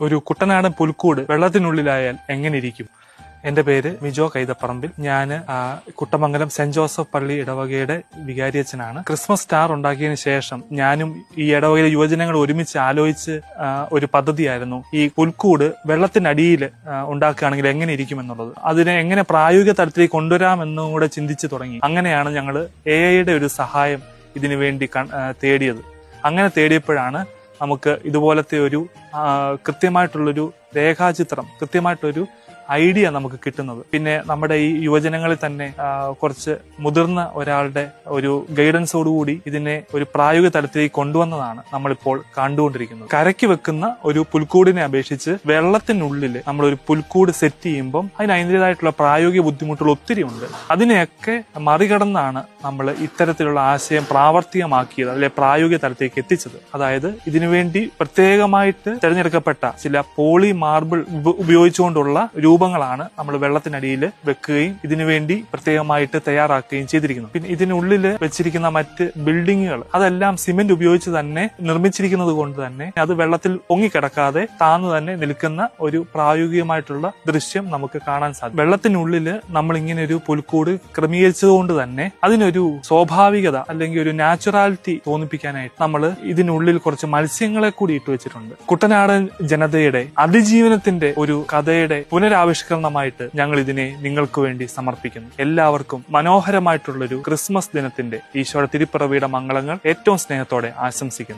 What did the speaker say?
ഒരു കുട്ടനാടൻ പുൽക്കൂട് വെള്ളത്തിനുള്ളിലായാൽ എങ്ങനെയിരിക്കും? എന്റെ പേര് മിജോ കൈതപ്പറമ്പിൽ. ഞാൻ കുട്ടമംഗലം സെന്റ് ജോസഫ് പള്ളി ഇടവകയുടെ വികാരിയച്ഛനാണ്. ക്രിസ്മസ് സ്റ്റാർ ഉണ്ടാക്കിയതിനു ശേഷം ഞാനും ഈ ഇടവകയിലെ യുവജനങ്ങൾ ഒരുമിച്ച് ആലോചിച്ച് ഒരു പദ്ധതിയായിരുന്നു ഈ പുൽക്കൂട് വെള്ളത്തിനടിയിൽ ഉണ്ടാക്കുകയാണെങ്കിൽ എങ്ങനെ ഇരിക്കും എന്നുള്ളത്. അതിനെ എങ്ങനെ പ്രായോഗിക തലത്തിലേക്ക് കൊണ്ടുവരാമെന്നും കൂടെ ചിന്തിച്ചു തുടങ്ങി. അങ്ങനെയാണ് ഞങ്ങൾ AI-യുടെ ഒരു സഹായം ഇതിനു വേണ്ടി തേടിയത്. അങ്ങനെ തേടിയപ്പോഴാണ് നമുക്ക് ഇതുപോലത്തെ ഒരു കൃത്യമായിട്ടുള്ളൊരു രേഖാചിത്രം, കൃത്യമായിട്ടൊരു ഐഡിയ നമുക്ക് കിട്ടുന്നത്. പിന്നെ നമ്മുടെ ഈ യുവജനങ്ങളിൽ തന്നെ കുറച്ച് മുതിർന്ന ഒരാളുടെ ഒരു ഗൈഡൻസോടുകൂടി ഇതിനെ ഒരു പ്രായോഗിക തലത്തിലേക്ക് കൊണ്ടുവന്നതാണ് നമ്മളിപ്പോൾ കണ്ടുകൊണ്ടിരിക്കുന്നത്. കരയ്ക്ക് വെക്കുന്ന ഒരു പുൽക്കൂടിനെ അപേക്ഷിച്ച് വെള്ളത്തിനുള്ളിൽ നമ്മളൊരു പുൽക്കൂട് സെറ്റ് ചെയ്യുമ്പം അതിൻ്റെതായിട്ടുള്ള പ്രായോഗിക ബുദ്ധിമുട്ടുകൾ ഒത്തിരി ഉണ്ട്. അതിനെയൊക്കെ മറികടന്നാണ് നമ്മൾ ഇത്തരത്തിലുള്ള ആശയം പ്രാവർത്തികമാക്കിയത്, അതിലെ പ്രായോഗിക തലത്തേക്ക് എത്തിച്ചത്. അതായത് ഇതിനുവേണ്ടി പ്രത്യേകമായിട്ട് തിരഞ്ഞെടുക്കപ്പെട്ട ചില പോളി മാർബിൾ ഉപയോഗിച്ചുകൊണ്ടുള്ള രൂപങ്ങളാണ് നമ്മൾ വെള്ളത്തിനടിയിൽ വെക്കുകയും ഇതിനുവേണ്ടി പ്രത്യേകമായിട്ട് തയ്യാറാക്കുകയും ചെയ്തിരിക്കുന്നത്. പിന്നെ ഇതിനുള്ളിൽ വെച്ചിരിക്കുന്ന മറ്റ് ബിൽഡിങ്ങുകൾ അതെല്ലാം സിമെന്റ് ഉപയോഗിച്ച് തന്നെ നിർമ്മിച്ചിരിക്കുന്നത് കൊണ്ട് തന്നെ അത് വെള്ളത്തിൽ പൊങ്ങിക്കിടക്കാതെ താന്നു തന്നെ നിൽക്കുന്ന ഒരു പ്രായോഗികമായിട്ടുള്ള ദൃശ്യം നമുക്ക് കാണാൻ സാധിക്കും. വെള്ളത്തിനുള്ളിൽ നമ്മൾ ഇങ്ങനെ ഒരു പുൽക്കൂട് ക്രമീകരിച്ചതുകൊണ്ട് തന്നെ അതിനൊരു സ്വാഭാവികത അല്ലെങ്കിൽ ഒരു നാച്ചുറാലിറ്റി തോന്നിപ്പിക്കാനായിട്ട് നമ്മൾ ഇതിനുള്ളിൽ കുറച്ച് മത്സ്യങ്ങളെ കൂടി ഇട്ടു വെച്ചിട്ടുണ്ട്. കുട്ടനാടൻ ജനതയുടെ അതിജീവനത്തിന്റെ ഒരു കഥയുടെ പുനരാവിഷ്കരണമായിട്ട് ഞങ്ങൾ ഇതിനെ നിങ്ങൾക്ക് വേണ്ടി സമർപ്പിക്കുന്നു. എല്ലാവർക്കും മനോഹരമായിട്ടുള്ളൊരു ക്രിസ്മസ് ദിനത്തിന്റെ ഈശോയുടെ തിരുപ്പിറവിയുടെ മംഗളങ്ങൾ ഏറ്റവും സ്നേഹത്തോടെ ആശംസിക്കുന്നു.